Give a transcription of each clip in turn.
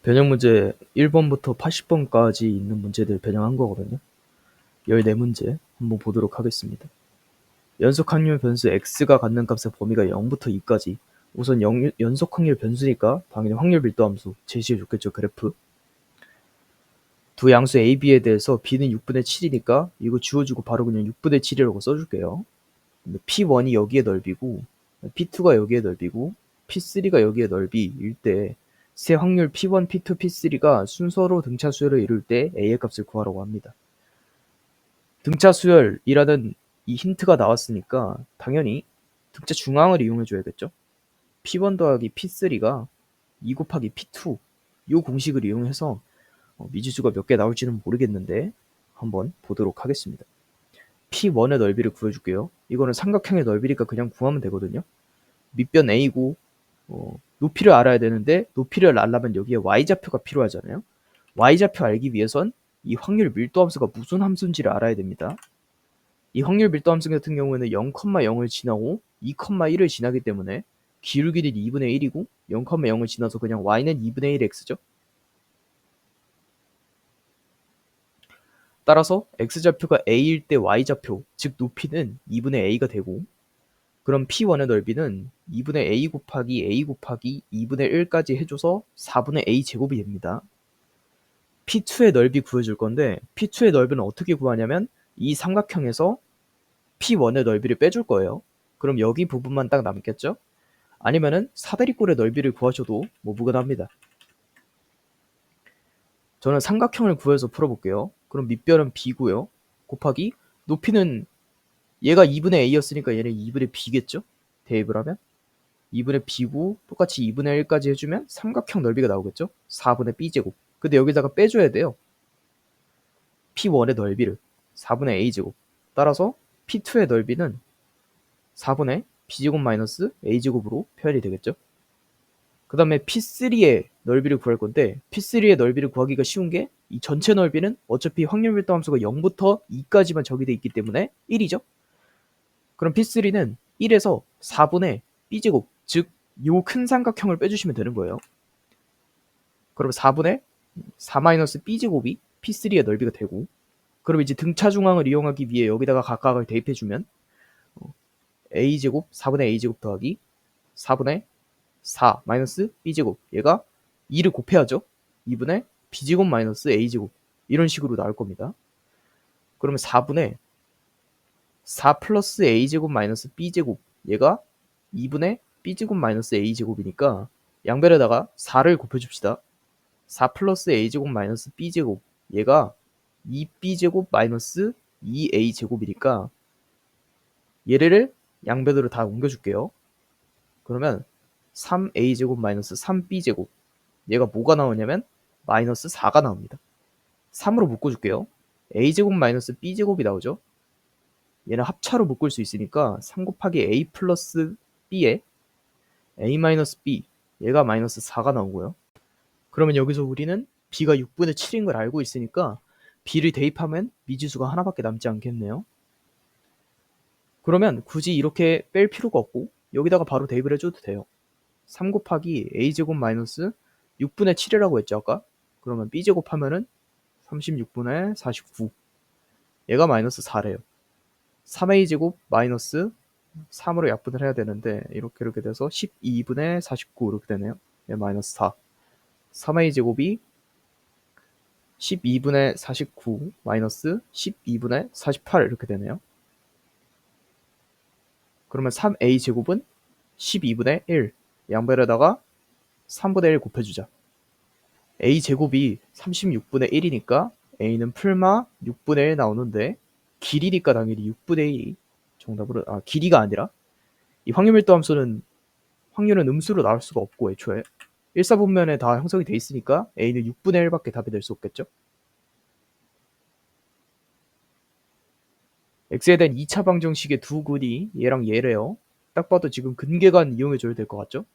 변형 문제 1번부터 80번까지 있는 문제들 변형한 거거든요. 14문제 한번 보도록 하겠습니다. 연속 확률 변수 x가 갖는 값의 범위가 0부터 2까지. 우선 연속 확률 변수니까 당연히 확률 밀도함수 제시해 줬겠죠. 그래프. 두 양수 a, b에 대해서 b는 6분의 7이니까 이거 지워주고 바로 그냥 6분의 7이라고 써줄게요. p1이 여기에 넓이고 p2가 여기에 넓이고 p3가 여기에 넓이일 때 세 확률 p1, p2, p3가 순서로 등차 수열을 이룰 때 a의 값을 구하라고 합니다. 등차 수열이라는 이 힌트가 나왔으니까 당연히 등차 중앙을 이용해 줘야겠죠. p1 더하기 p3가 2 곱하기 p2 이 공식을 이용해서 미지수가 몇 개 나올지는 모르겠는데 한번 보도록 하겠습니다. p1의 넓이를 구해줄게요. 이거는 삼각형의 넓이니까 그냥 구하면 되거든요. 밑변 a고 높이를 알아야 되는데 높이를 알려면 여기에 y좌표가 필요하잖아요. y좌표 알기 위해선 이 확률 밀도 함수가 무슨 함수인지를 알아야 됩니다. 이 확률 밀도 함수 같은 경우에는 0,0을 지나고 2,1을 지나기 때문에 기울기는 2분의 1이고 0,0을 지나서 그냥 y는 2분의 1 x죠. 따라서 x좌표가 a일 때 y좌표, 즉 높이는 2분의 a가 되고, 그럼 p1의 넓이는 2분의 a 곱하기 2분의 1까지 해줘서 4분의 a 제곱이 됩니다. p2의 넓이 구해줄 건데 p2의 넓이는 어떻게 구하냐면 이 삼각형에서 p1의 넓이를 빼줄 거예요. 그럼 여기 부분만 딱 남겠죠? 아니면은 사다리꼴의 넓이를 구하셔도 뭐 무관합니다. 저는 삼각형을 구해서 풀어볼게요. 그럼 밑변은 b고요. 곱하기 높이는 얘가 2분의 a였으니까 얘는 2분의 b겠죠? 대입을 하면 2분의 b고 똑같이 2분의 1까지 해주면 삼각형 넓이가 나오겠죠? 4분의 b제곱. 근데 여기다가 빼줘야 돼요. p1의 넓이를 4분의 a제곱. 따라서 p2의 넓이는 4분의 b제곱 마이너스 a제곱으로 표현이 되겠죠? 그 다음에 p3의 넓이를 구할 건데 p3의 넓이를 구하기가 쉬운 게 이 전체 넓이는 어차피 확률 밀도 함수가 0부터 2까지만 적용돼 있기 때문에 1이죠. 그럼 p3는 1에서 4분의 b제곱, 즉 요 큰 삼각형을 빼주시면 되는 거예요. 그럼 4분의 4-b제곱이 p3의 넓이가 되고, 그럼 이제 등차 중앙을 이용하기 위해 여기다가 각각을 대입해주면 a제곱 4분의 a제곱 더하기 4분의 4 마이너스 b제곱, 얘가 2를 곱해야죠. 2분의 b제곱 마이너스 a제곱, 이런 식으로 나올 겁니다. 그러면 4분의 4 플러스 a제곱 마이너스 b제곱, 얘가 2분의 b제곱 마이너스 a제곱이니까 양변에다가 4를 곱해줍시다. 4 플러스 a제곱 마이너스 b제곱, 얘가 2b제곱 마이너스 2a제곱이니까 얘를 양변으로 다 옮겨줄게요. 그러면 3a제곱 마이너스 3b제곱, 얘가 뭐가 나오냐면 마이너스 4가 나옵니다. 3으로 묶어줄게요. a제곱 마이너스 b제곱이 나오죠. 얘는 합차로 묶을 수 있으니까 3 곱하기 a 플러스 b에 a 마이너스 b, 얘가 마이너스 4가 나오고요. 그러면 여기서 우리는 b가 6분의 7인 걸 알고 있으니까 b를 대입하면 미지수가 하나밖에 남지 않겠네요. 그러면 굳이 이렇게 뺄 필요가 없고 여기다가 바로 대입을 해줘도 돼요. 3 곱하기 a제곱 마이너스 6분의 7이라고 했죠 아까? 그러면 b제곱 하면은 36분의 49, 얘가 마이너스 4래요. 3a제곱 마이너스 3으로 약분을 해야 되는데 이렇게 돼서 12분의 49 이렇게 되네요. 얘 마이너스 4. 3a제곱이 12분의 49 마이너스 12분의 48 이렇게 되네요. 그러면 3a제곱은 12분의 1, 양변에다가 3분의 1 곱해주자. a제곱이 36분의 1이니까 a는 풀마 6분의 1 나오는데 길이니까 당연히 6분의 1이 정답으로, 길이가 아니라 이 확률밀도 함수는 확률은 음수로 나올 수가 없고 애초에 1사분면에 다 형성이 돼 있으니까 a는 6분의 1밖에 답이 될 수 없겠죠. x에 대한 2차 방정식의 두 근이 얘랑 얘래요. 딱 봐도 지금 근계관 이용해줘야 될 것 같죠?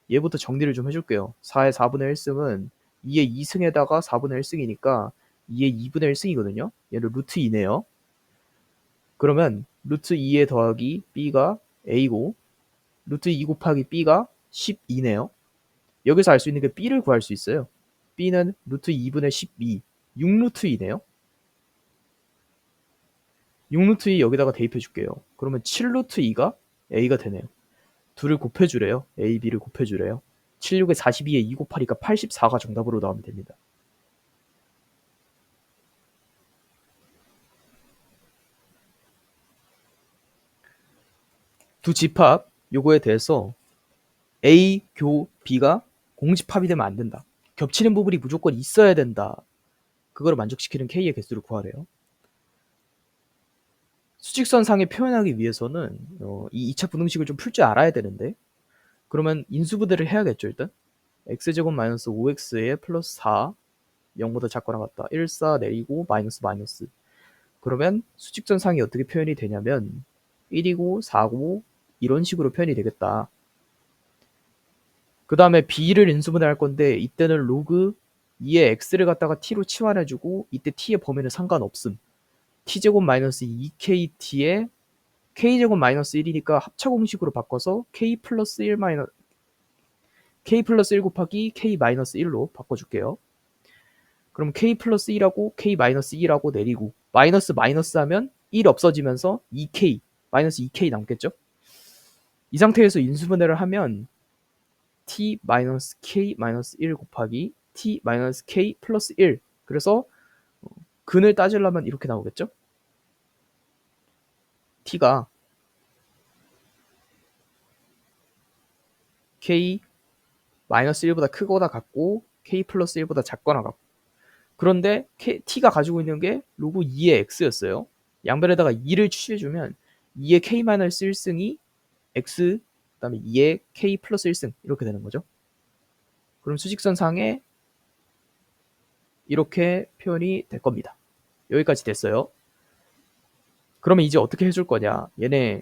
얘부터 정리를 좀 해줄게요. 4의 4분의 1승은 2의 2승에다가 4분의 1승이니까 2의 2분의 1승이거든요. 얘는 루트 2네요. 그러면 루트 2에 더하기 b가 a고 루트 2 곱하기 b가 12네요. 여기서 알 수 있는 게 b를 구할 수 있어요. b는 루트 2분의 12, 6루트 2네요. 6루트 2 여기다가 대입해 줄게요. 그러면 7루트 2가 a가 되네요. 둘을 곱해주래요. a, b를 곱해주래요. 7, 6에 42에 2 곱하니까 84가 정답으로 나오면 됩니다. 두 집합 요거에 대해서 A, 교, B가 공집합이 되면 안 된다. 겹치는 부분이 무조건 있어야 된다. 그거를 만족시키는 K의 개수를 구하래요. 수직선상에 표현하기 위해서는 이 2차 분응식을 좀 풀 줄 알아야 되는데, 그러면 인수분해를 해야겠죠. 일단 x제곱 마이너스 5x에 플러스 4, 0보다 작거나 같다. 1, 4 내리고 마이너스 마이너스. 그러면 수직선상이 어떻게 표현이 되냐면 1이고 4고 이런 식으로 표현이 되겠다. 그 다음에 b를 인수분해할 건데 이때는 로그 2의 x를 갖다가 t로 치환해주고 이때 t의 범위는 상관없음. t제곱 마이너스 2kt에 k제곱 마이너스 1이니까 합차 공식으로 바꿔서 k 플러스 1 곱하기 k 마이너스 1로 바꿔줄게요. 그럼 k 플러스 1하고 k 마이너스 2라고 내리고 마이너스 마이너스 하면 1 없어지면서 2k 마이너스 2k 남겠죠? 이 상태에서 인수분해를 하면 t 마이너스 k 마이너스 1 곱하기 t 마이너스 k 플러스 1. 그래서 근을 따지려면 이렇게 나오겠죠? t가 k 마이너스 1보다 크거나 같고 k 플러스 1보다 작거나 같고, 그런데 t가 가지고 있는 게 로그 2의 x였어요. 양변에다가 2를 취해주면 2의 k 마이너스 1승이 x, 그 다음에 2의 k 플러스 1승 이렇게 되는 거죠. 그럼 수직선상에 이렇게 표현이 될 겁니다. 여기까지 됐어요. 그러면 이제 어떻게 해줄 거냐. 얘네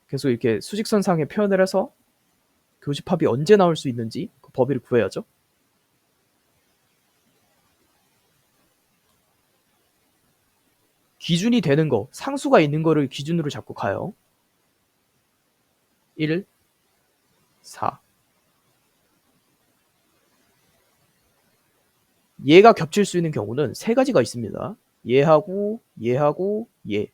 계속 이렇게 수직선상에 표현을 해서 교집합이 언제 나올 수 있는지 그 범위를 구해야죠. 기준이 되는 거, 상수가 있는 거를 기준으로 잡고 가요. 1, 4. 얘가 겹칠 수 있는 경우는 세 가지가 있습니다. 얘하고 얘하고 얘.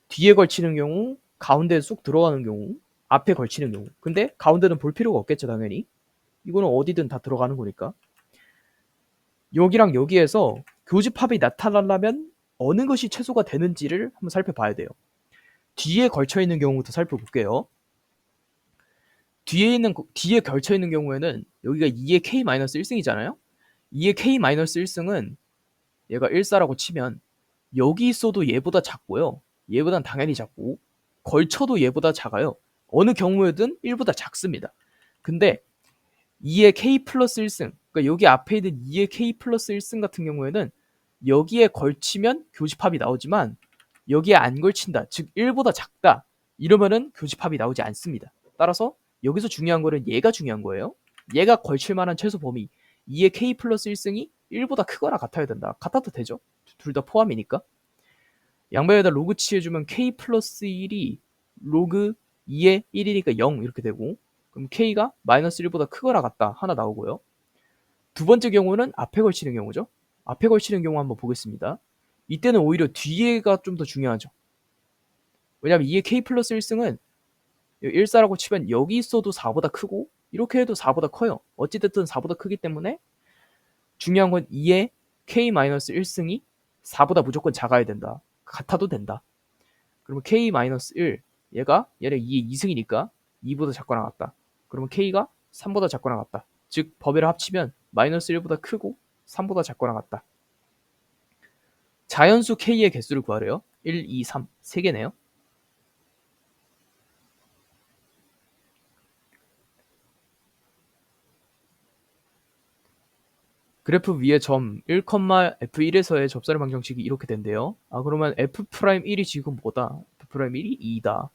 뒤에 걸치는 경우, 가운데에 쏙 들어가는 경우, 앞에 걸치는 경우. 근데 가운데는 볼 필요가 없겠죠, 당연히. 이거는 어디든 다 들어가는 거니까. 여기랑 여기에서 교집합이 나타나려면 어느 것이 최소가 되는지를 한번 살펴봐야 돼요. 뒤에 걸쳐 있는 경우부터 살펴볼게요. 뒤에 걸쳐 있는 경우에는 여기가 2의 k-1승이잖아요. 2의 k-1승은 얘가 1사라고 치면 여기 있어도 얘보다 작고요. 얘보단 당연히 작고 걸쳐도 얘보다 작아요. 어느 경우에든 1보다 작습니다. 근데 2의 k 플러스 1승, 그러니까 여기 앞에 있는 2의 k 플러스 1승 같은 경우에는 여기에 걸치면 교집합이 나오지만 여기에 안 걸친다, 즉 1보다 작다, 이러면은 교집합이 나오지 않습니다. 따라서 여기서 중요한 거는 얘가 중요한 거예요. 얘가 걸칠 만한 최소 범위 2의 k 플러스 1승이 1보다 크거나 같아야 된다. 같아도 되죠. 둘 다 포함이니까. 양변에다 로그 취해주면 k 플러스 1이 로그 2의 1이니까 0 이렇게 되고, 그럼 k가 마이너스 1보다 크거나 같다 하나 나오고요. 두 번째 경우는 앞에 걸치는 경우죠. 앞에 걸치는 경우 한번 보겠습니다. 이때는 오히려 뒤에가 좀 더 중요하죠. 왜냐면 2의 k 플러스 1승은 1사라고 치면 여기 있어도 4보다 크고 이렇게 해도 4보다 커요. 어찌됐든 4보다 크기 때문에 중요한 건 2의 k-1승이 4보다 무조건 작아야 된다. 같아도 된다. 그러면 k-1, 얘는 2의 2승이니까 2보다 작거나 같다. 그러면 k가 3보다 작거나 같다. 즉 범위를 합치면 마이너스 1보다 크고 3보다 작거나 같다. 자연수 k의 개수를 구하래요. 1, 2, 3, 3개네요. 그래프 위에 점 1, f1에서의 접선의 방정식이 이렇게 된대요. 그러면 f'1이 지금 뭐다? f'1이 2다.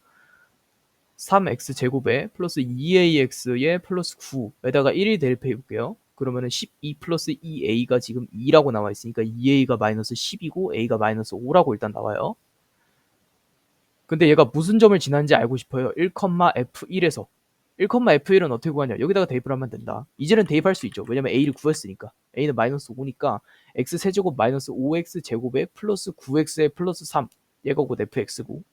3x제곱에 플러스 2ax에 플러스 9에다가 1을 대입해 볼게요. 그러면은 12 플러스 2a가 지금 2라고 나와 있으니까 2a가 마이너스 10이고 a가 마이너스 5라고 일단 나와요. 근데 얘가 무슨 점을 지났는지 알고 싶어요. 1, f1에서. 1,f1은 어떻게 구하냐? 여기다가 대입을 하면 된다. 이제는 대입할 수 있죠. 왜냐면 a를 구했으니까. a는 마이너스 5니까 x세제곱 마이너스 5x제곱에 플러스 9x에 플러스 3. 얘가 곧 fx고.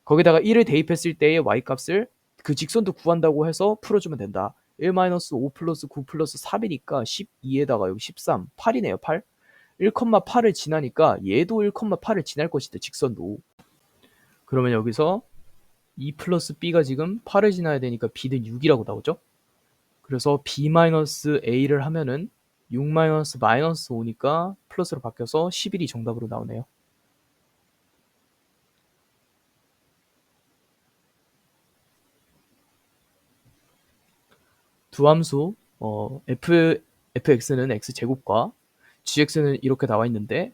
거기다가 1을 대입했을 때의 y값을 그 직선도 구한다고 해서 풀어주면 된다. 1 마이너스 5 플러스 9 플러스 3이니까 12에다가 여기 13. 8이네요. 8. 1,8을 지나니까 얘도 1,8을 지날 것이다. 직선도. 그러면 여기서 2 플러스 b가 지금 8을 지나야 되니까 b는 6이라고 나오죠. 그래서 b 마이너스 a를 하면은 6 마이너스 마이너스 5니까 플러스로 바뀌어서 11이 정답으로 나오네요. 두 함수 fx는 x제곱과 gx는 이렇게 나와 있는데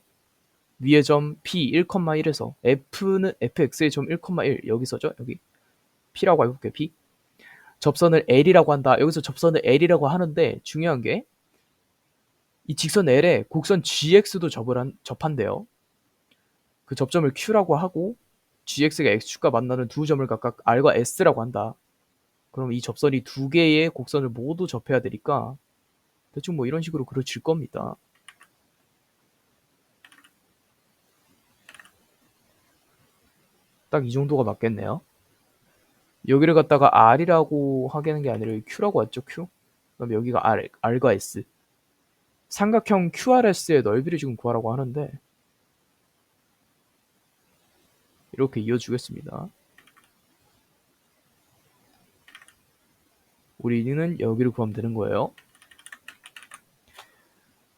위의 점 p 1,1에서 f는 fx의 점 1,1 여기서죠. 여기 p라고 해볼게요. p 접선을 L이라고 한다. 여기서 접선을 L이라고 하는데 중요한 게 이 직선 L에 곡선 GX도 접한대요. 그 접점을 Q라고 하고 GX가 X축과 만나는 두 점을 각각 R과 S라고 한다. 그럼 이 접선이 두 개의 곡선을 모두 접해야 되니까 대충 뭐 이런 식으로 그려질 겁니다. 딱 이 정도가 맞겠네요. 여기를 갖다가 R이라고 하게 하는 게 아니라 Q라고 했죠. Q. 그럼 여기가 R과 S. 삼각형 QRS의 넓이를 지금 구하라고 하는데 이렇게 이어주겠습니다. 우리는 여기를 구하면 되는 거예요.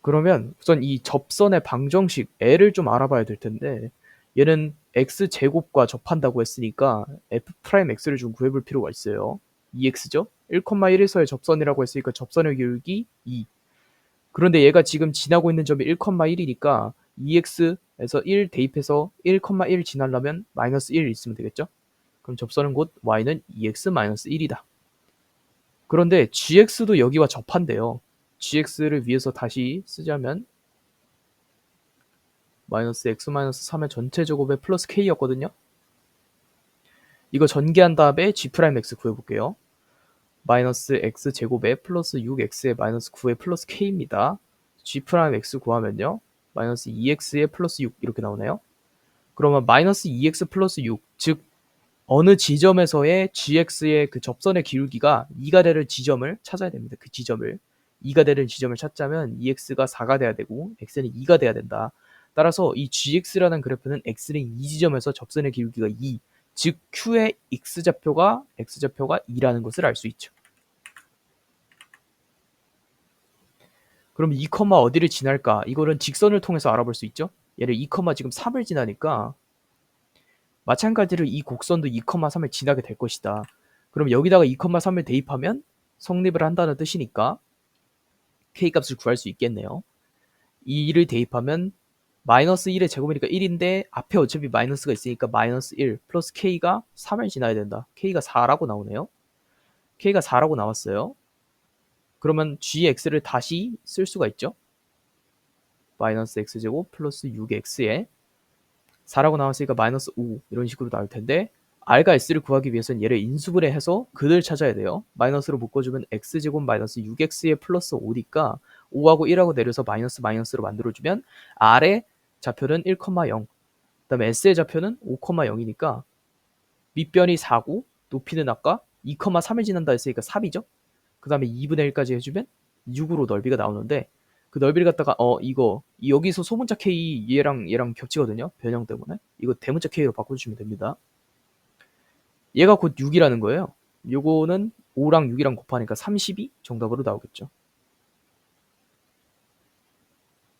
그러면 우선 이 접선의 방정식 L을 좀 알아봐야 될 텐데 얘는 x제곱과 접한다고 했으니까 f'x를 좀 구해볼 필요가 있어요. 2x죠? 1,1에서의 접선이라고 했으니까 접선의 기울기 2. 그런데 얘가 지금 지나고 있는 점이 1,1이니까 2x에서 1 대입해서 1,1 지나려면 마이너스 1 있으면 되겠죠? 그럼 접선은 곧 y는 2x-1이다. 그런데 gx도 여기와 접한대요. gx를 위해서 다시 쓰자면 마이너스 x 마이너스 3의 전체 제곱에 플러스 k였거든요. 이거 전개한 다음에 g'x 구해볼게요. 마이너스 x 제곱에 플러스 6x에 마이너스 9에 플러스 k입니다. g'x 구하면요. 마이너스 2x에 플러스 6 이렇게 나오네요. 그러면 마이너스 2x 플러스 6, 즉 어느 지점에서의 gx의 그 접선의 기울기가 2가 되는 지점을 찾아야 됩니다. 그 지점을 2가 되는 지점을 찾자면 2x가 4가 돼야 되고 x는 2가 돼야 된다. 따라서 이 gx라는 그래프는 x는 이 지점에서 접선의 기울기가 2, 즉 q의 x좌표가 2라는 것을 알 수 있죠. 그럼 2, 어디를 지날까? 이거는 직선을 통해서 알아볼 수 있죠. 얘를 2, 지금 3을 지나니까 마찬가지로 이 곡선도 2, 3을 지나게 될 것이다. 그럼 여기다가 2, 3을 대입하면 성립을 한다는 뜻이니까 k값을 구할 수 있겠네요. 이 1을 대입하면 마이너스 1의 제곱이니까 1인데 앞에 어차피 마이너스가 있으니까 마이너스 1 플러스 k가 3을 지나야 된다. k가 4라고 나오네요. k가 4라고 나왔어요. 그러면 gx를 다시 쓸 수가 있죠. 마이너스 x제곱 플러스 6x에 4라고 나왔으니까 마이너스 5 이런 식으로 나올 텐데 r과 s를 구하기 위해서는 얘를 인수분해 해서 근을 찾아야 돼요. 마이너스로 묶어주면 x제곱 마이너스 6x에 플러스 5니까 5하고 1하고 내려서 마이너스로 만들어주면 r의 좌표는 1,0 그 다음에 s의 좌표는 5,0이니까 밑변이 4고 높이는 아까 2,3을 지난다 했으니까 3이죠. 그 다음에 2분의 1까지 해주면 6으로 넓이가 나오는데 그 넓이를 갖다가 이거 여기서 소문자 k 얘랑 겹치거든요. 변형 때문에. 이거 대문자 k로 바꿔주시면 됩니다. 얘가 곧 6이라는 거예요. 요거는 5랑 6이랑 곱하니까 32 정답으로 나오겠죠.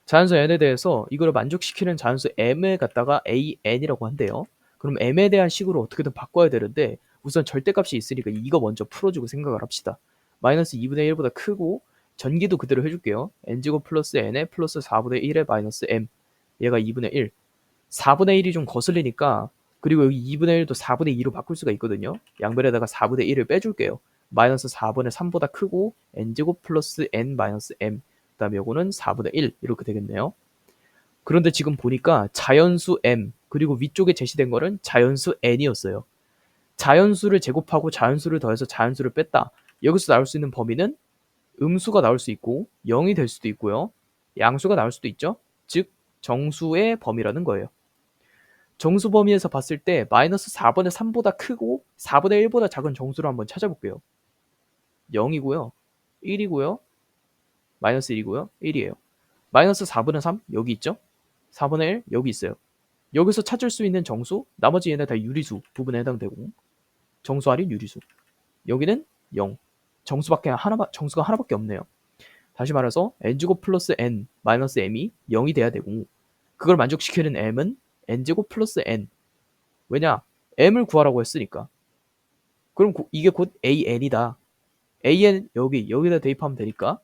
자연수 n에 대해서 이걸 만족시키는 자연수 m을 갖다가 an이라고 한대요. 그럼 m에 대한 식으로 어떻게든 바꿔야 되는데 우선 절대값이 있으니까 이거 먼저 풀어주고 생각을 합시다. 마이너스 2분의 1보다 크고 전기도 그대로 해줄게요. n제곱 플러스 n에 플러스 4분의 1에 마이너스 m 얘가 2분의 1 4분의 1이 좀 거슬리니까 그리고 여기 2분의 1도 4분의 2로 바꿀 수가 있거든요. 양변에다가 4분의 1을 빼줄게요. 마이너스 4분의 3보다 크고 n제곱 플러스 n 마이너스 m 그 다음에 요거는 4분의 1 이렇게 되겠네요. 그런데 지금 보니까 자연수 m 그리고 위쪽에 제시된 거는 자연수 n이었어요. 자연수를 제곱하고 자연수를 더해서 자연수를 뺐다. 여기서 나올 수 있는 범위는 음수가 나올 수 있고 0이 될 수도 있고요. 양수가 나올 수도 있죠. 즉 정수의 범위라는 거예요. 정수 범위에서 봤을 때 마이너스 4분의 3보다 크고 4분의 1보다 작은 정수를 한번 찾아볼게요. 0이고요. 1이고요. 마이너스 1이고요. 1이에요. 마이너스 4분의 3 여기 있죠. 4분의 1 여기 있어요. 여기서 찾을 수 있는 정수 나머지 얘네 다 유리수 부분에 해당되고 정수 할인 유리수 여기는 0 정수가 하나밖에 없네요. 다시 말해서 n제곱 플러스 n 마이너스 m이 0이 돼야 되고 그걸 만족시키는 m은 n제곱 플러스 n 왜냐 m을 구하라고 했으니까 그럼 이게 곧 an이다. an 여기다 대입하면 되니까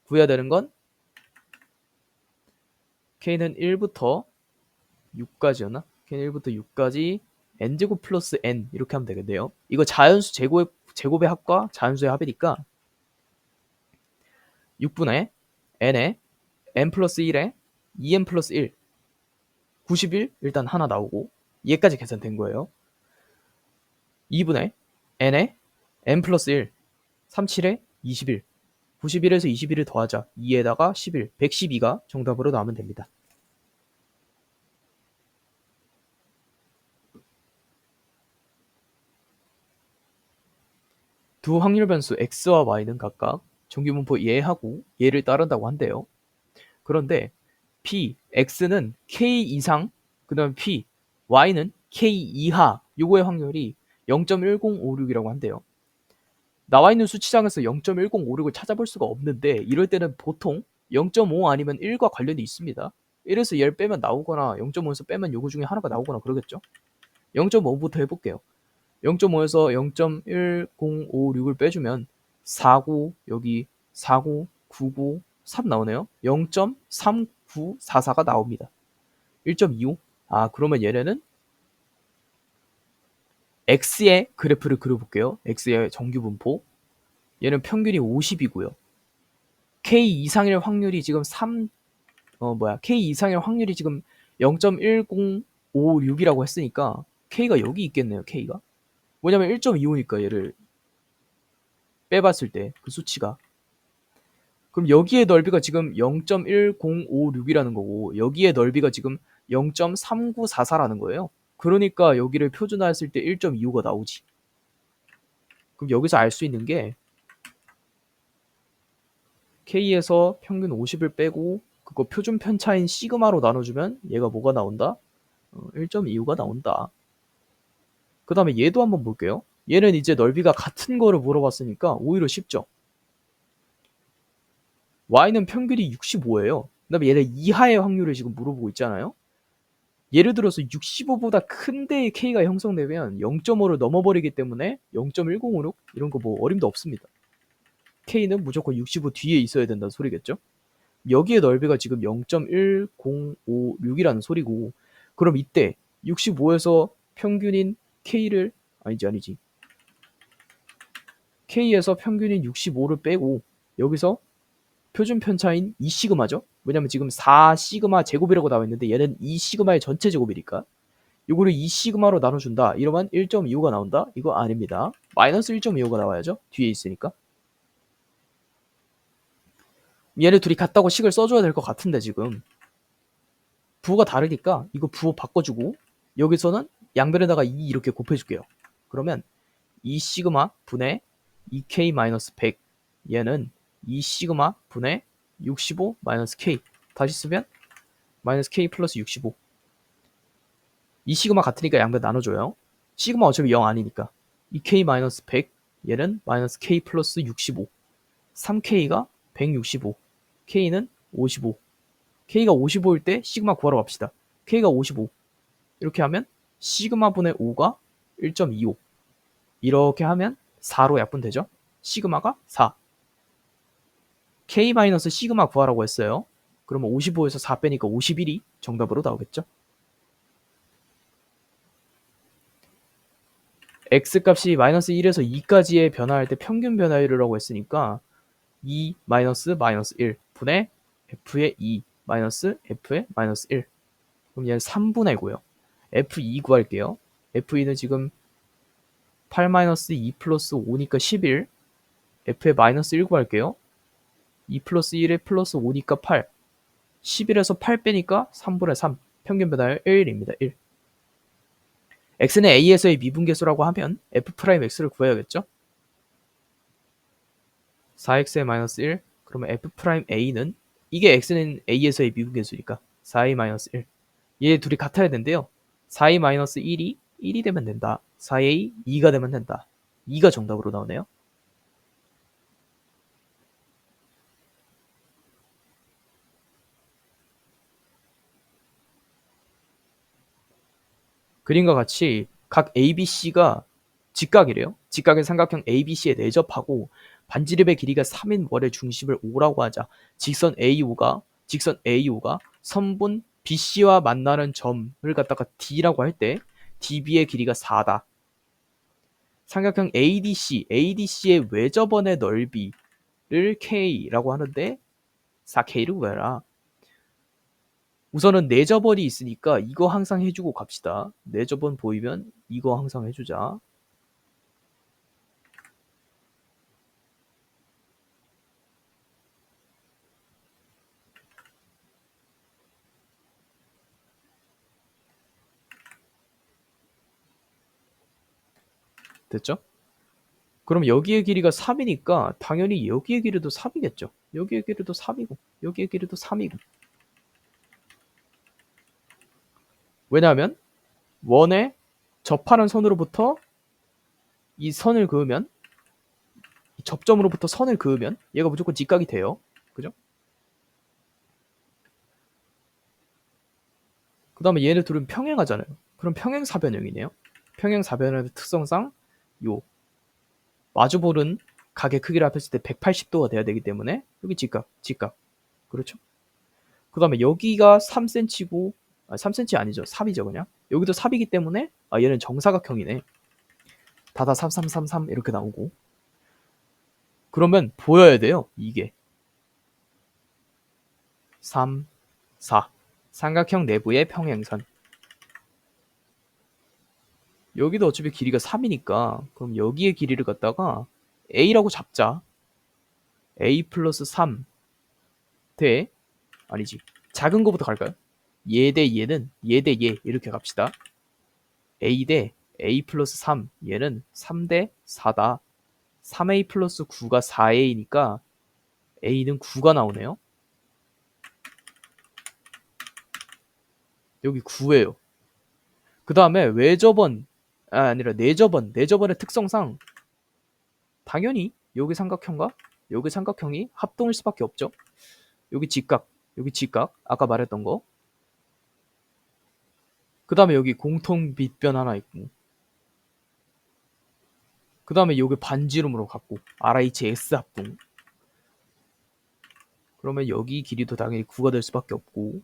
구해야 되는 건 k는 1부터 6까지였나? k는 1부터 6까지 n제곱 플러스 n 이렇게 하면 되겠네요. 이거 자연수 제곱의 합과 자연수의 합이니까 6분의 n에 n 플러스 1에 2n 플러스 1 91 일단 하나 나오고 얘까지 계산된 거예요. 2분의 n에 n 플러스 1 37에 21 91에서 21을 더하자 2에다가 11 112가 정답으로 나오면 됩니다. 두 확률 변수 x와 y는 각각 정규분포 얘하고 얘를 따른다고 한대요. 그런데 p, x는 k 이상, 그 다음에 p, y는 k 이하 요거의 확률이 0.1056이라고 한대요. 나와 있는 수치장에서 0.1056을 찾아볼 수가 없는데 이럴 때는 보통 0.5 아니면 1과 관련이 있습니다. 1에서 얘를 빼면 나오거나 0.5에서 빼면 요거 중에 하나가 나오거나 그러겠죠. 0.5부터 해볼게요. 0.5에서 0.1056을 빼주면 49 여기 49 99 3 나오네요. 0.3944가 나옵니다. 1.25 그러면 얘네는 x의 그래프를 그려볼게요. x의 정규분포 얘는 평균이 50이고요. k 이상일 확률이 지금 k 이상일 확률이 지금 0.1056이라고 했으니까 k가 여기 있겠네요. k가 뭐냐면 1.25니까 얘를 빼봤을 때 그 수치가 그럼 여기의 넓이가 지금 0.1056이라는 거고 여기의 넓이가 지금 0.3944라는 거예요. 그러니까 여기를 표준화했을 때 1.25가 나오지. 그럼 여기서 알 수 있는 게 K에서 평균 50을 빼고 그거 표준 편차인 시그마로 나눠주면 얘가 뭐가 나온다? 1.25가 나온다. 그 다음에 얘도 한번 볼게요. 얘는 이제 넓이가 같은 거를 물어봤으니까 오히려 쉽죠. Y는 평균이 65예요. 그 다음에 얘는 이하의 확률을 지금 물어보고 있잖아요. 예를 들어서 65보다 큰데 K가 형성되면 0.5를 넘어버리기 때문에 0.1056 이런 거 뭐 어림도 없습니다. K는 무조건 65 뒤에 있어야 된다는 소리겠죠. 여기의 넓이가 지금 0.1056이라는 소리고 그럼 이때 65에서 평균인 K를 아니지 K에서 평균인 65를 빼고 여기서 표준 편차인 2시그마죠. 왜냐면 지금 4시그마 제곱이라고 나와 있는데 얘는 2시그마의 전체 제곱이니까 이거를 2시그마로 나눠준다. 이러면 1.25가 나온다? 이거 아닙니다. 마이너스 1.25가 나와야죠. 뒤에 있으니까. 얘네 둘이 같다고 식을 써줘야 될 것 같은데 지금 부호가 다르니까 이거 부호 바꿔주고 여기서는 양변에다가 2 이렇게 곱해줄게요. 그러면 2시그마 분의 2k-100 얘는 2시그마 분의 65 마이너스 k 다시 쓰면 마이너스 k 플러스 65 2시그마 같으니까 양변 나눠줘요. 시그마 어차피 0 아니니까 2k-100 얘는 마이너스 k 플러스 65 3k가 165 k는 55 k가 55일 때 시그마 구하러 갑시다. k가 55 이렇게 하면 시그마 분의 5가 1.25 이렇게 하면 4로 약분되죠. 시그마가 4 k 마이너스 시그마 구하라고 했어요. 그러면 55에서 4 빼니까 51이 정답으로 나오겠죠. x값이 마이너스 1에서 2까지의 변화할 때 평균 변화율이라고 했으니까 2 마이너스 1 분의 f의 2 마이너스 f의 마이너스 1 그럼 얘는 3분의 고요. f2 구할게요. f2는 지금 8-2 플러스 5니까 11. f에 마이너스 1 구할게요. 2 플러스 1에 플러스 5니까 8. 11에서 8 빼니까 3분의 3. 평균 배달 1입니다. 1. x는 a에서의 미분계수라고 하면 f'x를 구해야겠죠? 4x의 마이너스 1. 그러면 f'a는 이게 x는 a에서의 미분계수니까 4a 마이너스 1. 얘 둘이 같아야 된대요. 4a 마이너스 1이 1이 되면 된다. 4a 2가 되면 된다. 2가 정답으로 나오네요. 그림과 같이 각 ABC가 직각이래요. 직각의 삼각형 ABC에 내접하고 반지름의 길이가 3인 월의 중심을 O라고 하자. 직선 AO가 선분 BC와 만나는 점을 갖다가 D라고 할 때 DB의 길이가 4다. 삼각형 ADC의 외접원의 넓이를 K라고 하는데 4K를 구해라. 우선은 내접원이 있으니까 이거 항상 해주고 갑시다. 내접원 보이면 이거 항상 해주자. 됐죠? 그럼 여기의 길이가 3이니까 당연히 여기의 길이도 3이겠죠. 여기의 길이도 3이고 여기의 길이도 3이고. 왜냐하면 원에 접하는 선으로부터 이 선을 그으면 이 접점으로부터 선을 그으면 얘가 무조건 직각이 돼요. 그죠? 그 다음에 얘네 둘은 평행하잖아요. 그럼 평행사변형이네요. 평행사변형의 특성상 요 마주보는 각의 크기를 합했을 때 180도가 돼야 되기 때문에 여기 직각. 그렇죠? 그 다음에 여기가 3cm고 3cm 아니죠. 3이죠 그냥. 여기도 3이기 때문에 얘는 정사각형이네. 다다 3, 3, 3, 3 이렇게 나오고. 그러면 보여야 돼요. 이게 3, 4 삼각형 내부의 평행선. 여기도 어차피 길이가 3이니까 그럼 여기의 길이를 갖다가 A라고 잡자. A 플러스 3 대 아니지 작은 거부터 갈까요? 얘 대 얘는 얘 대 얘 이렇게 갑시다. A 대 A 플러스 3 얘는 3 대 4다. 3A 플러스 9가 4A니까 A는 9가 나오네요. 여기 9예요. 그 다음에 외접원 아니라 내접원의 특성상 당연히 여기 삼각형과 여기 삼각형이 합동일 수밖에 없죠. 여기 직각 아까 말했던 거. 그 다음에 여기 공통 빗변 하나 있고 그 다음에 여기 반지름으로 갖고 RHS 합동. 그러면 여기 길이도 당연히 9가 될 수밖에 없고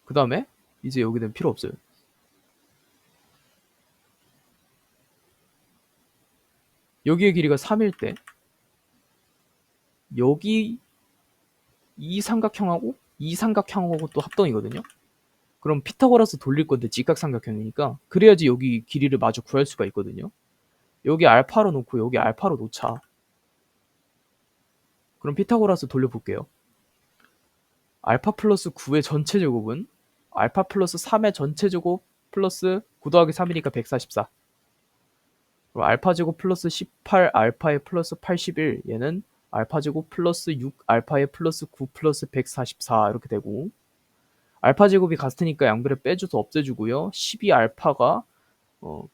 그 다음에 이제 여기는 필요 없어요. 여기의 길이가 3일 때 여기 이 삼각형하고 이 삼각형하고 또 합동이거든요. 그럼 피타고라스 돌릴 건데 직각삼각형이니까 그래야지 여기 길이를 마주 구할 수가 있거든요. 여기 알파로 놓고 여기 알파로 놓자. 그럼 피타고라스 돌려볼게요. 알파 플러스 9의 전체 제곱은 알파 플러스 3의 전체 제곱 플러스 9 더하기 3이니까 144. 그럼 알파 제곱 플러스 18 알파에 플러스 81 얘는 알파 제곱 플러스 6 알파에 플러스 9 플러스 144 이렇게 되고 알파 제곱이 같으니까 양변을 빼줘서 없애주고요. 12 알파가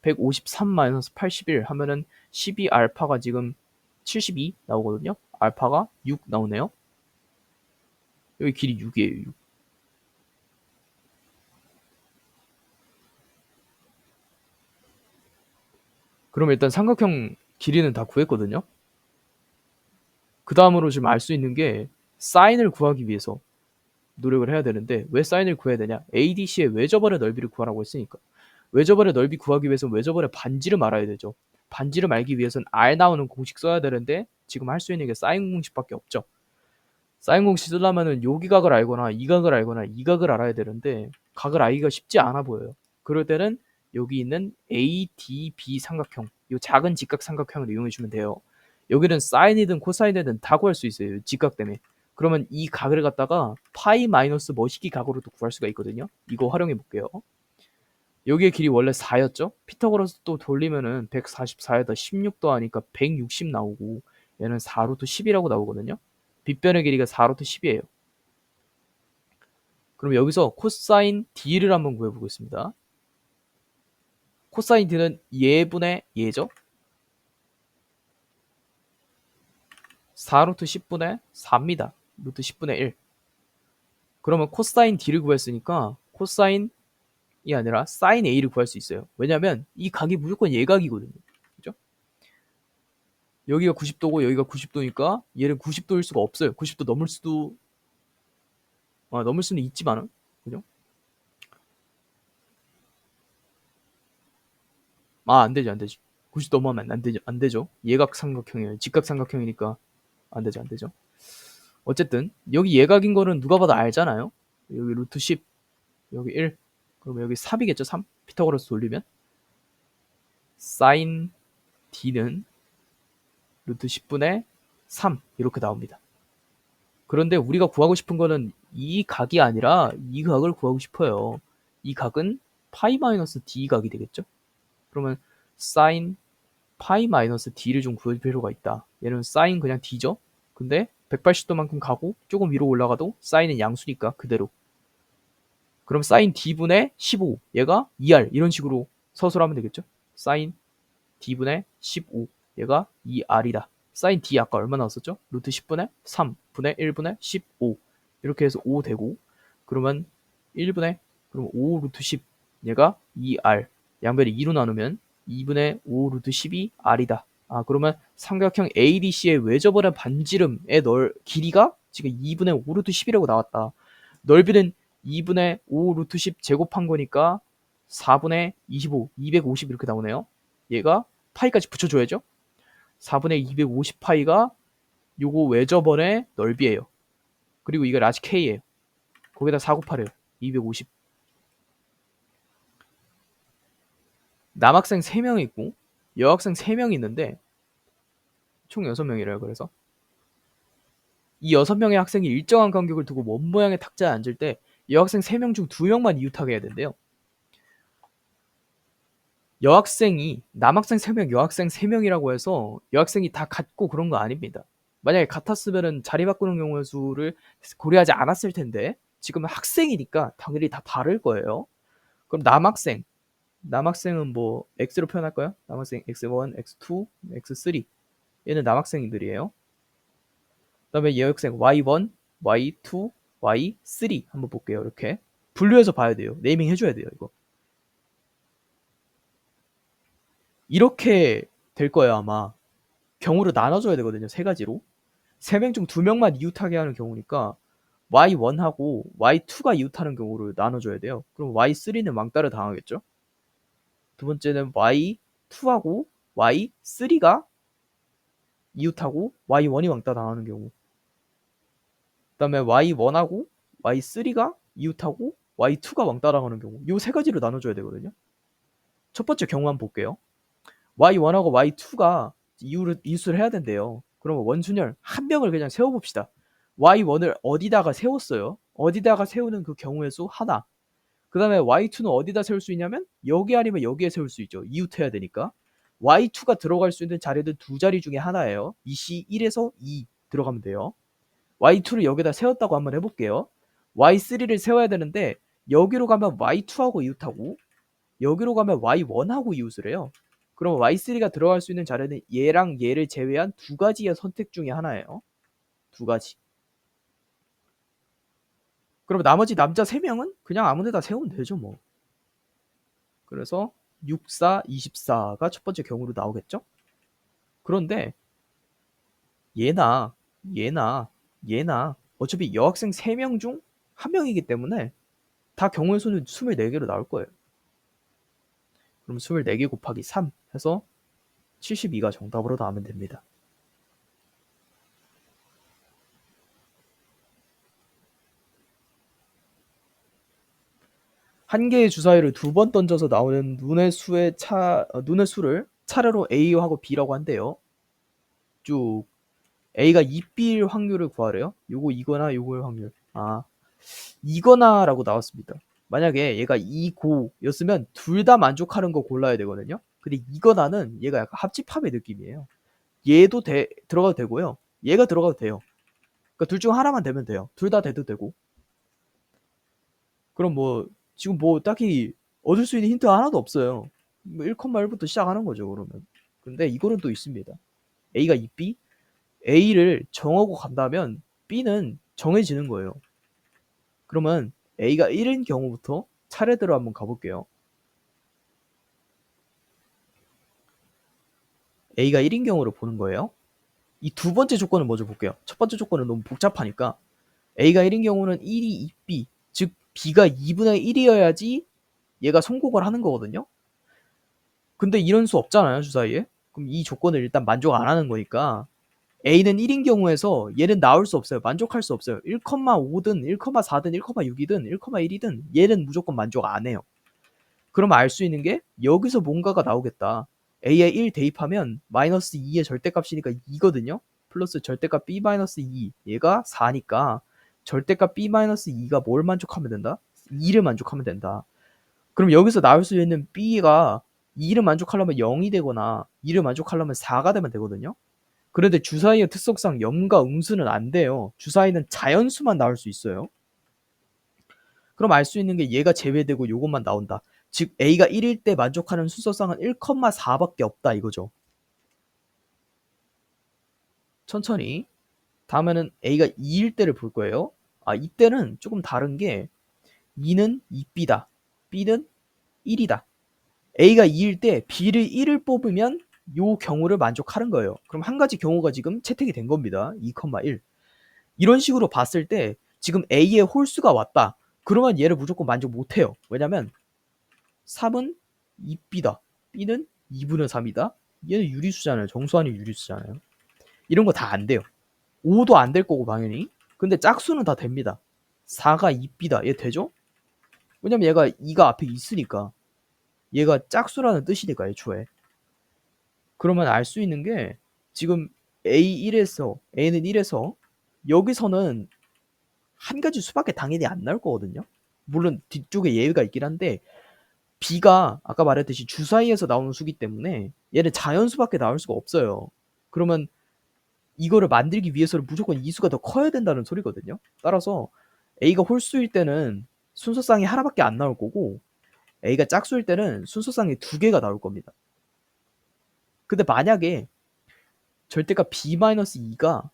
153 마이너스 81 하면은 12 알파가 지금 72 나오거든요. 알파가 6 나오네요. 여기 길이 6이에요. 6. 그럼 일단 삼각형 길이는 다 구했거든요. 그 다음으로 지금 알 수 있는 게 사인을 구하기 위해서 노력을 해야 되는데 왜 사인을 구해야 되냐? ADC의 외접원의 넓이를 구하라고 했으니까. 외접원의 넓이 구하기 위해서는 외접원의 반지름 알아야 되죠. 반지름 알기 위해서는 R 나오는 공식 써야 되는데 지금 할 수 있는 게 사인 공식밖에 없죠. 사인 공식 쓰려면은 여기 각을 알거나 이 각을 알거나 이 각을 알아야 되는데 각을 알기가 쉽지 않아 보여요. 그럴 때는 여기 있는 ADB 삼각형, 이 작은 직각 삼각형을 이용해 주면 돼요. 여기는 사인이든 코사인이든 다 구할 수 있어요. 직각 때문에. 그러면 이 각을 갖다가 파이 마이너스 머시기 각으로도 구할 수가 있거든요. 이거 활용해 볼게요. 여기의 길이 원래 4였죠? 피타고라스 또 돌리면은 144에다 16 더하니까 160 나오고, 얘는 4루트 10이라고 나오거든요. 빗변의 길이가 4루트 10이에요. 그럼 여기서 코사인 D를 한번 구해보겠습니다. 코사인 D는 예분의 예죠? 4루트 10분의 4입니다. 루트 10분의 1. 그러면 코사인 D를 구했으니까 코사인이 아니라 사인 A를 구할 수 있어요. 왜냐면 이 각이 무조건 예각이거든요. 그죠? 여기가 90도고 여기가 90도니까 얘는 90도일 수가 없어요. 90도 넘을 수는 있지만은, 그죠? 안 되죠, 안 되죠. 90도 넘으면 안 되죠. 예각 삼각형이에요. 직각 삼각형이니까 안 되죠, 안 되죠. 어쨌든 여기 예각인 거는 누가 봐도 알잖아요. 여기 루트 10, 여기 1, 그러면 여기 3이겠죠, 3. 피타고라스 돌리면 사인 D는 루트 10분의 3 이렇게 나옵니다. 그런데 우리가 구하고 싶은 거는 이 각이 아니라 이 각을 구하고 싶어요. 이 각은 파이 마이너스 D 각이 되겠죠? 그러면 사인 파이 마이너스 D를 좀 구할 필요가 있다. 얘는 사인 그냥 D죠? 근데 180도만큼 가고 조금 위로 올라가도 사인은 양수니까 그대로. 그럼 사인 D분의 15, 얘가 2R 이런 식으로 서술하면 되겠죠? 사인 D분의 15, 얘가 2R이다. 사인 D 아까 얼마 나왔었죠? 루트 10분의 3, 분의 1분의 15 이렇게 해서 5 되고, 그러면 1분의 그럼 5 루트 10, 얘가 2R, 양변이 2로 나누면 2분의 5 루트 10이 R이다. 그러면 삼각형 ADC의 외접원의 반지름의 길이가 지금 2분의 5 루트 10이라고 나왔다. 넓이는 2분의 5 루트 10 제곱한 거니까 4분의 25, 250 이렇게 나오네요. 얘가 파이까지 붙여줘야죠. 4분의 250파이가 요거 외접원의 넓이에요. 그리고 이거 라지 K예요. 거기다 4 곱하래요. 250. 남학생 3명 있고 여학생 3명 있는데 총 6명이래요. 그래서 이 6명의 학생이 일정한 간격을 두고 원 모양의 탁자에 앉을 때 여학생 3명 중 2명만 이웃하게 해야 된대요. 여학생이 남학생 3명, 여학생 3명이라고 해서 여학생이 다 같고 그런 거 아닙니다. 만약에 같았으면 자리 바꾸는 경우의 수를 고려하지 않았을 텐데 지금은 학생이니까 당연히 다 다를 거예요. 그럼 남학생은 뭐 x로 표현할까요? 남학생 x1, x2, x3 얘는 남학생들이에요. 그다음에 여학생 y1, y2, y3 한번 볼게요. 이렇게 분류해서 봐야 돼요. 네이밍 해줘야 돼요. 이렇게 될 거예요 아마. 경우를 나눠줘야 되거든요. 3가지로. 3명 중 2명만 이웃하게 하는 경우니까 y1하고 y2가 이웃하는 경우를 나눠줘야 돼요. 그럼 y3는 왕따를 당하겠죠. 두 번째는 y2하고 y3가 이웃하고 y1이 왕따 당하는 경우. 그 다음에 y1하고 y3가 이웃하고 y2가 왕따 당하는 경우. 이 3가지로 나눠줘야 되거든요. 첫 번째 경우 한번 볼게요. y1하고 y2가 이웃을 해야 된대요. 그러면 원순열 한 명을 그냥 세워봅시다. y1을 어디다가 세웠어요. 어디다가 세우는 그 경우의 수 하나. 그 다음에 y2는 어디다 세울 수 있냐면 여기 아니면 여기에 세울 수 있죠. 이웃해야 되니까. y2가 들어갈 수 있는 자리는 2자리 중에 하나예요. EC 1에서 2 들어가면 돼요. y2를 여기다 세웠다고 한번 해볼게요. y3를 세워야 되는데 여기로 가면 y2하고 이웃하고 여기로 가면 y1하고 이웃을 해요. 그럼 y3가 들어갈 수 있는 자리는 얘랑 얘를 제외한 2가지의 선택 중에 하나예요. 2가지. 그럼 나머지 남자 3명은 그냥 아무데나 세우면 되죠 뭐. 그래서 6, 4, 24가 첫 번째 경우로 나오겠죠. 그런데 얘나 얘나 얘나 어차피 여학생 3명 중 1명이기 때문에 다 경우의 수는 24개로 나올 거예요. 그럼 24개 곱하기 3 해서 72가 정답으로 나오면 됩니다. 한 개의 주사위를 두 번 던져서 나오는 눈의 수를 차례로 A하고 B라고 한대요. 쭉 A가 2B일 확률을 구하래요. 요거 이거나 요거의 확률. 이거나라고 나왔습니다. 만약에 얘가 이고였으면 둘 다 만족하는 거 골라야 되거든요. 근데 이거나는 얘가 약간 합집합의 느낌이에요. 얘도 들어가도 되고요. 얘가 들어가도 돼요. 그러니까 둘 중 하나만 되면 돼요. 둘 다 돼도 되고. 그럼 뭐 지금 뭐 딱히 얻을 수 있는 힌트 하나도 없어요. 1,1부터 시작하는 거죠, 그러면. 근데 이거는 또 있습니다. A가 2B, A를 정하고 간다면 B는 정해지는 거예요. 그러면 A가 1인 경우부터 차례대로 한번 가볼게요. A가 1인 경우를 보는 거예요. 이 두 번째 조건을 먼저 볼게요. 첫 번째 조건은 너무 복잡하니까 A가 1인 경우는 1이 2B, 즉 B가 2분의 1이어야지 얘가 성공을 하는 거거든요. 근데 이런 수 없잖아요, 주사위에. 그럼 이 조건을 일단 만족 안 하는 거니까 A는 1인 경우에서 얘는 나올 수 없어요. 만족할 수 없어요. 1,5든 1,4든 1,6이든 1,1이든 얘는 무조건 만족 안 해요. 그럼 알 수 있는 게 여기서 뭔가가 나오겠다. A에 1 대입하면 마이너스 2의 절대값이니까 2거든요. 플러스 절대값 B-2 얘가 4니까 절대값 B-2가 뭘 만족하면 된다? 2를 만족하면 된다. 그럼 여기서 나올 수 있는 B가 2를 만족하려면 0이 되거나 2를 만족하려면 4가 되면 되거든요. 그런데 주사위의 특성상 염과 음수는 안 돼요. 주사위는 자연수만 나올 수 있어요. 그럼 알 수 있는 게 얘가 제외되고 요것만 나온다. 즉 A가 1일 때 만족하는 순서상은 1,4밖에 없다 이거죠. 천천히. 다음에는 A가 2일 때를 볼 거예요. 이때는 조금 다른 게 2는 2B다. B는 1이다. A가 2일 때 B를 1을 뽑으면 요 경우를 만족하는 거예요. 그럼 한 가지 경우가 지금 채택이 된 겁니다. 2,1. 이런 식으로 봤을 때 지금 A의 홀수가 왔다. 그러면 얘를 무조건 만족 못해요. 왜냐면 3은 2B다. B는 2분의 3이다. 얘는 유리수잖아요. 정수환이 유리수잖아요. 이런 거 다 안 돼요. 5도 안 될 거고 당연히. 근데 짝수는 다 됩니다. 4가 2B다. 얘 되죠? 왜냐면 얘가 2가 앞에 있으니까. 얘가 짝수라는 뜻이니까 애초에. 그러면 알 수 있는 게 지금 A는 1에서 여기서는 한 가지 수밖에 당연히 안 나올 거거든요. 물론 뒤쪽에 예외가 있긴 한데 B가 아까 말했듯이 주사위에서 나오는 수기 때문에 얘는 자연수밖에 나올 수가 없어요. 그러면 이거를 만들기 위해서는 무조건 이 수가 더 커야 된다는 소리거든요. 따라서 A가 홀수일 때는 순서쌍이 하나밖에 안 나올 거고 A가 짝수일 때는 순서쌍이 두 개가 나올 겁니다. 근데 만약에 절대값 B-2가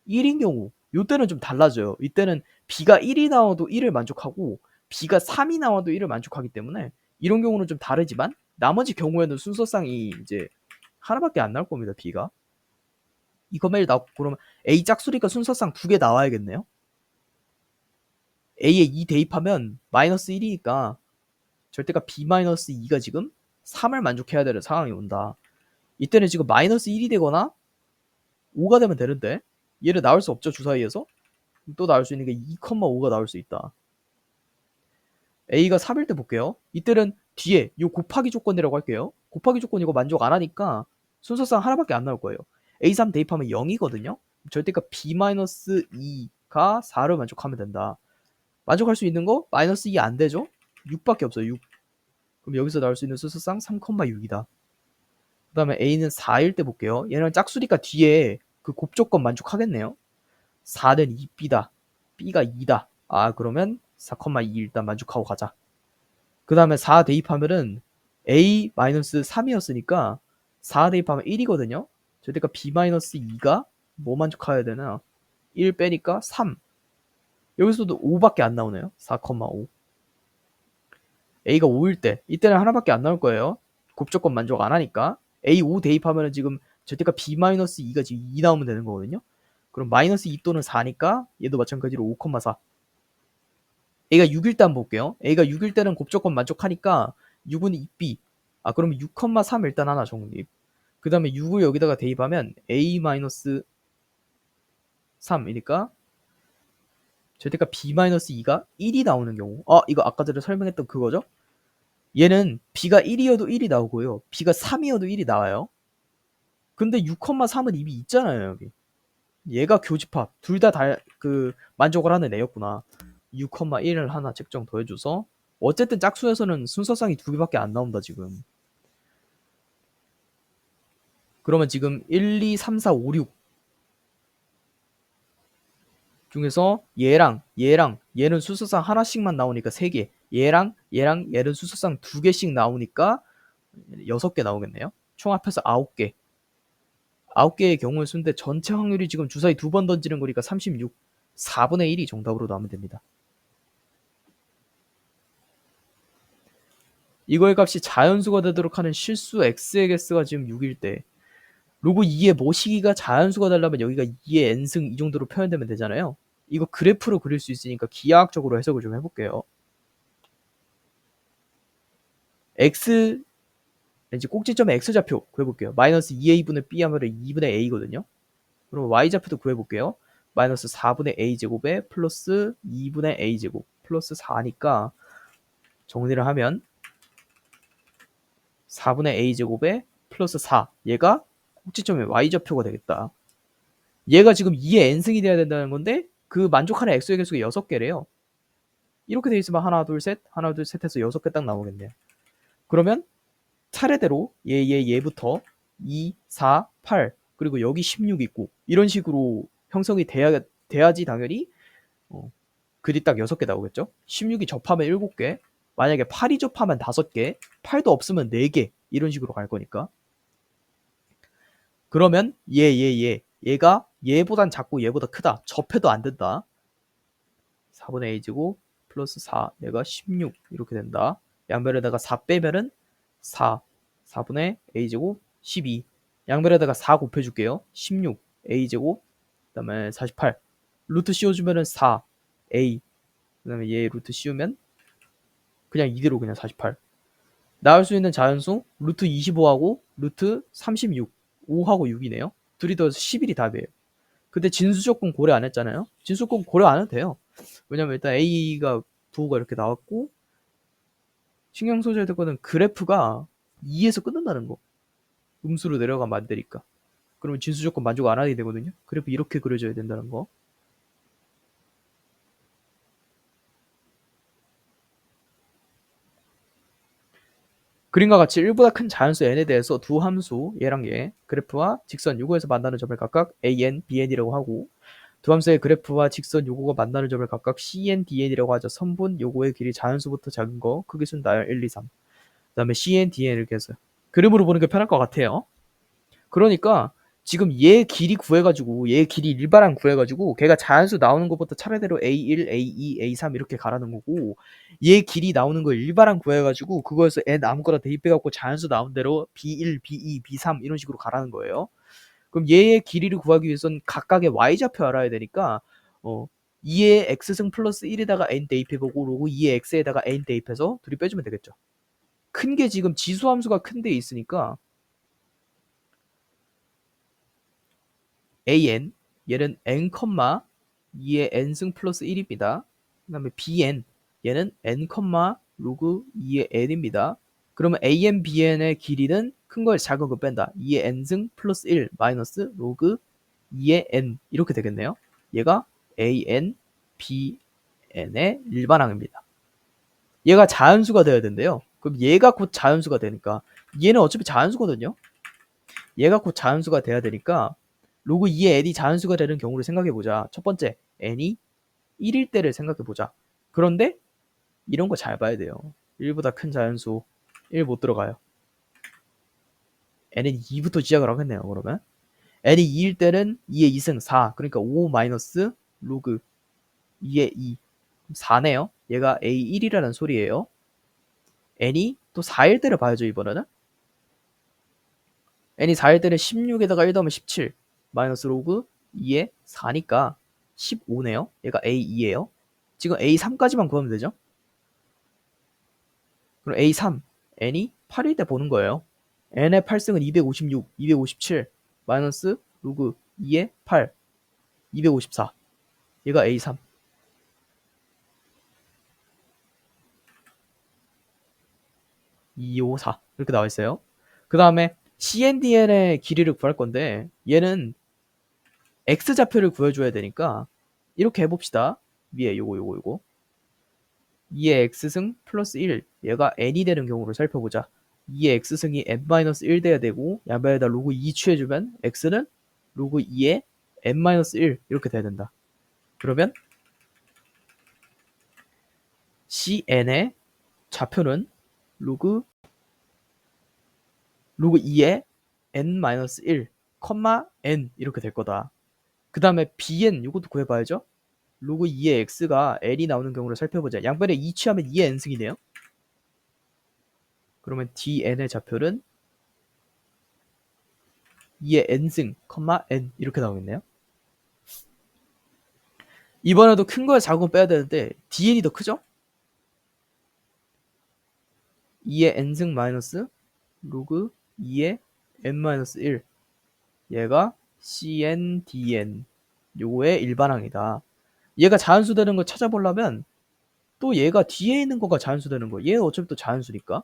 1인 경우 이때는 좀 달라져요. 이때는 B가 1이 나와도 1을 만족하고 B가 3이 나와도 1을 만족하기 때문에 이런 경우는 좀 다르지만 나머지 경우에는 순서쌍이 이제 하나밖에 안 나올 겁니다. B가. 이거 매일 나오고 그러면 A 짝수니까 순서쌍 두 개 나와야겠네요. A에 2 대입하면 마이너스 1이니까 절대값 B-2가 지금 3을 만족해야 되는 상황이 온다. 이때는 지금 마이너스 1이 되거나 5가 되면 되는데 얘를 나올 수 없죠. 주사위에서. 또 나올 수 있는 게 2,5가 나올 수 있다. A가 3일 때 볼게요. 이때는 뒤에 이 곱하기 조건이라고 할게요. 곱하기 조건 이거 만족 안 하니까 순서상 하나밖에 안 나올 거예요. A3 대입하면 0이거든요. 절대값 B-2가 4를 만족하면 된다. 만족할 수 있는 거 마이너스 2 안 되죠? 6밖에 없어요. 6. 그럼 여기서 나올 수 있는 순서상 3,6이다. 그 다음에 A는 4일 때 볼게요. 얘는 짝수니까 뒤에 그 곱조건 만족하겠네요. 4는 2B다. B가 2다. 그러면 4,2 일단 만족하고 가자. 그 다음에 4 대입하면은 A-3이었으니까 4 대입하면 1이거든요. 저때가 B-2가 뭐 만족해야 되나? 1 빼니까 3. 여기서도 5밖에 안 나오네요. 4,5. A가 5일 때, 이때는 하나밖에 안 나올 거예요. 곱조건 만족 안 하니까. A5 대입하면은 지금 저때가 B-2가 지금 2 나오면 되는 거거든요. 그럼 마이너스 2 또는 4니까 얘도 마찬가지로 5,4. A가 6일 때 한번 볼게요. A가 6일 때는 곱조건 만족하니까 6은 2B. 그러면 6,3 일단 하나 정립. 그 다음에 6을 여기다가 대입하면 A-3이니까 절대값 b-2가 1이 나오는 경우, 이거 아까 전에 설명했던 그거죠? 얘는 b가 1이어도 1이 나오고요, b가 3이어도 1이 나와요. 근데 6,3은 이미 있잖아요, 여기. 얘가 교집합, 둘 다 만족을 하는 애였구나. 6,1을 하나 책정 더해줘서, 어쨌든 짝수에서는 순서상이 2개밖에 안 나온다 지금. 그러면 지금 1, 2, 3, 4, 5, 6 중에서 얘랑 얘는 수소상 하나씩만 나오니까 3개, 얘랑 얘는 수소상 2개씩 나오니까 6개 나오겠네요. 총 합해서 9개. 9개의 경우의 수인데 전체 확률이 지금 주사위 2번 던지는 거니까 36, 4분의 1이 정답으로 나오면 됩니다. 이거의 값이 자연수가 되도록 하는 실수 x의 개수가 지금 6일 때, 로그 2의 모시기가 자연수가 되려면 여기가 2의 n승 이 정도로 표현되면 되잖아요. 이거 그래프로 그릴 수 있으니까 기하학적으로 해석을 좀 해볼게요. x, 이제 꼭지점의 x좌표 구해볼게요. 마이너스 2a분의 b 하면 2분의 a거든요. 그럼 y좌표도 구해볼게요. 마이너스 4분의 a제곱에 플러스 2분의 a제곱 플러스 4니까 정리를 하면 4분의 a제곱에 플러스 4, 얘가 꼭지점의 y좌표가 되겠다. 얘가 지금 2의 n승이 돼야 된다는 건데 그 만족하는 x의 개수가 6개래요. 이렇게 돼 있으면 하나 둘 셋 해서 6개 딱 나오겠네요. 그러면 차례대로 얘부터 2, 4, 8 그리고 여기 16 있고 이런 식으로 형성이 돼야지 당연히 글이 딱 6개 나오겠죠. 16이 접하면 7개, 만약에 8이 접하면 5개, 8도 없으면 4개 이런 식으로 갈 거니까. 그러면 얘가 얘보단 작고 얘보다 크다. 접해도 안 된다. 4분의 a제곱 플러스 4, 얘가 16 이렇게 된다. 양변에다가 4 빼면은 4분의 a제곱 12, 양변에다가 4 곱해줄게요. 16 a제곱 그 다음에 48, 루트 씌워주면은 4a 그 다음에 얘 루트 씌우면 그냥 이대로 그냥 48. 나올 수 있는 자연수 루트 25하고 루트 36, 5하고 6이네요. 둘이 더해서 11이 답이에요. 근데 진수조건 고려 안 했잖아요. 진수조건 고려 안 해도 돼요. 왜냐면 일단 A가 부호가 이렇게 나왔고 신경 써줘야 될 거는 그래프가 2에서 끊는다는 거. 음수로 내려가면 안 되니까. 그러면 진수조건 만족 안 하게 되거든요. 그래프 이렇게 그려줘야 된다는 거. 그림과 같이 1보다 큰 자연수 n에 대해서 두 함수 얘랑 얘 그래프와 직선 요거에서 만나는 점을 각각 an, bn이라고 하고, 두 함수의 그래프와 직선 요거가 만나는 점을 각각 cn, dn이라고 하죠. 선분 요거의 길이 자연수부터 작은 거 크기 순 나열 1, 2, 3. 그 다음에 cn, dn 이렇게 해서 그림으로 보는 게 편할 것 같아요. 그러니까 지금 얘 길이 구해가지고 얘 길이 일반항 구해가지고 걔가 자연수 나오는 것부터 차례대로 A1, A2, A3 이렇게 가라는 거고, 얘 길이 나오는 거 일반항 구해가지고 그거에서 n 아무거나 대입해갖고 자연수 나온 대로 B1, B2, B3 이런 식으로 가라는 거예요. 그럼 얘의 길이를 구하기 위해선 각각의 y좌표 알아야 되니까 2의 x승 플러스 1에다가 n 대입해보고 로그 2의 x에다가 n 대입해서 둘이 빼주면 되겠죠. 큰 게 지금 지수함수가 큰 데 있으니까 an, 얘는 n, 2의 n승 플러스 1입니다. 그 다음에 bn, 얘는 n, 로그 2의 n입니다. 그러면 an, bn의 길이는 큰 걸 작은 거 뺀다. 2의 n승 플러스 1 마이너스 로그 2의 n 이렇게 되겠네요. 얘가 an, bn의 일반항입니다. 얘가 자연수가 돼야 된대요. 그럼 얘가 곧 자연수가 되니까, 얘는 어차피 자연수거든요. 얘가 곧 자연수가 돼야 되니까 로그 2의 n이 자연수가 되는 경우를 생각해보자. 첫 번째, n이 1일 때를 생각해보자. 그런데 이런 거 잘 봐야 돼요. 1보다 큰 자연수 1 못 들어가요. n은 2부터 시작을 하겠네요. 그러면 n이 2일 때는 2의 2승 4, 그러니까 5 마이너스 로그 2의 2, 4네요. 얘가 A1이라는 소리예요. n이 또 4일 때를 봐야죠. 이번에는 n이 4일 때는 16에다가 1 더하면 17 마이너스 로그 2의 4니까 15네요. 얘가 A2예요. 지금 A3까지만 구하면 되죠. 그럼 A3, n이 8일 때 보는 거예요. n의 8승은 256, 257 마이너스 로그 2의 8, 254. 얘가 A3. 2, 5, 4 이렇게 나와 있어요. 그 다음에 CNDN의 길이를 구할 건데 얘는 X좌표를 구해줘야 되니까 이렇게 해봅시다. 위에 요거 2의 X승 플러스 1 얘가 N이 되는 경우를 살펴보자. 2의 X승이 N-1 돼야 되고 양변에다 로그 2 취해주면 X는 로그 2의 N-1 이렇게 돼야 된다. 그러면 CN의 좌표는 로그 2의 N-1, N 이렇게 될 거다. 그 다음에 BN 이것도 구해봐야죠. 로그 2의 X가 N이 나오는 경우를 살펴보자. 양변에 2 취하면 2의 N승이네요. 그러면 DN의 좌표는 2의 N승, N 이렇게 나오겠네요. 이번에도 큰 거에 작은 거 빼야 되는데 DN이 더 크죠? 2의 N승 마이너스 로그 2의 N-1 얘가 CN, DN 요거의 일반항이다. 얘가 자연수 되는 거 찾아보려면 또 얘가 뒤에 있는 거가 자연수 되는 거. 얘는 어차피 또 자연수니까.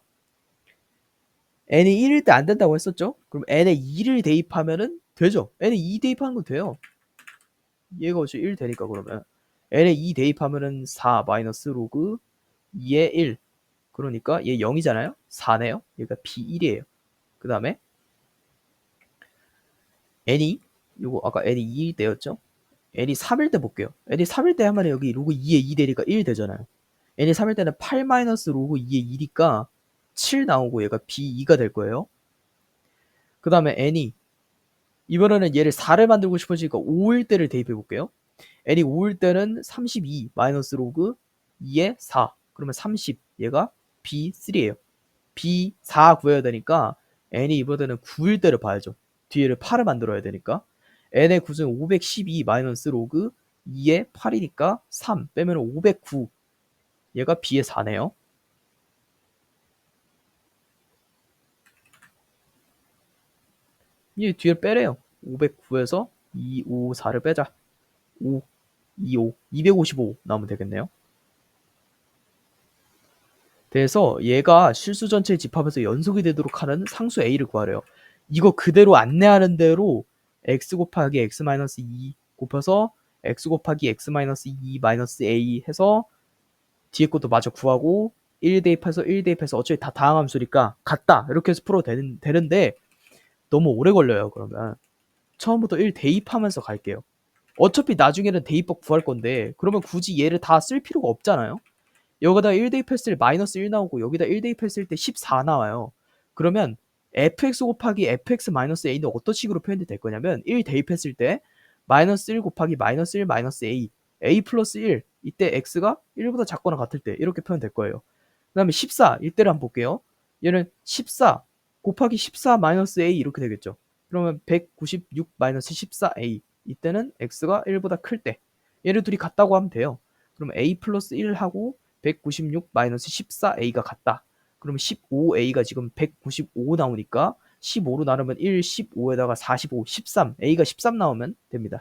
n이 1일 때 안 된다고 했었죠? 그럼 n에 2를 대입하면은 되죠? n에 2 대입하는 건 돼요. 얘가 어차피 1 되니까 그러면 n에 2 대입하면은 4 마이너스 로그 2의 1 그러니까 얘 0이잖아요? 4네요? 얘가 b1이에요. 그 다음에 n이 요거 아까 n이 2일 때였죠? n이 3일 때 볼게요. n이 3일 때 하면 여기 로그 2의 2 되니까 1 되잖아요. n이 3일 때는 8 마이너스 로그 2의 2니까 7 나오고 얘가 b2가 될 거예요. 그 다음에 n이 이번에는 얘를 4를 만들고 싶어지니까 5일 때를 대입해 볼게요. n이 5일 때는 32 마이너스 로그 2의 4 그러면 30 얘가 b3예요. b4 구해야 되니까 n이 이번에는 9일 때를 봐야죠. 뒤에를 8을 만들어야 되니까 n의 9는 512 마이너스 로그 2의 8이니까 3 빼면 509 얘가 b의 4네요. 이 뒤를 빼래요. 509에서 254를 빼자. 5, 25, 255 나오면 되겠네요. 그래서 얘가 실수 전체의 집합에서 연속이 되도록 하는 상수 a를 구하래요. 이거 그대로 안내하는 대로 x 곱하기 x-2 곱해서 x 곱하기 x-2 마이너스 a 해서 뒤에 것도 마저 구하고 1 대입해서 1 대입해서 어차피 다 다항함수니까 같다 이렇게 해서 풀어도 되는데 너무 오래 걸려요. 그러면 처음부터 1 대입하면서 갈게요. 어차피 나중에는 대입법 구할 건데 그러면 굳이 얘를 다 쓸 필요가 없잖아요. 여기다 1 대입했을 때 마이너스 1 나오고 여기다 1 대입했을 때 14 나와요. 그러면 fx 곱하기 fx 마이너스 a는 어떤 식으로 표현이 될 거냐면 1 대입했을 때 마이너스 1 곱하기 마이너스 1 마이너스 a 플러스 1 이때 x가 1보다 작거나 같을 때 이렇게 표현될 거예요. 그 다음에 14 이때를 한번 볼게요. 얘는 14 곱하기 14 마이너스 a 이렇게 되겠죠. 그러면 196 마이너스 14a 이때는 x가 1보다 클 때 얘를 둘이 같다고 하면 돼요. 그럼 a 플러스 1하고 196 마이너스 14a가 같다. 그러면 15a가 지금 195 나오니까 15로 나누면 1, 15에다가 45, 13, a가 13 나오면 됩니다.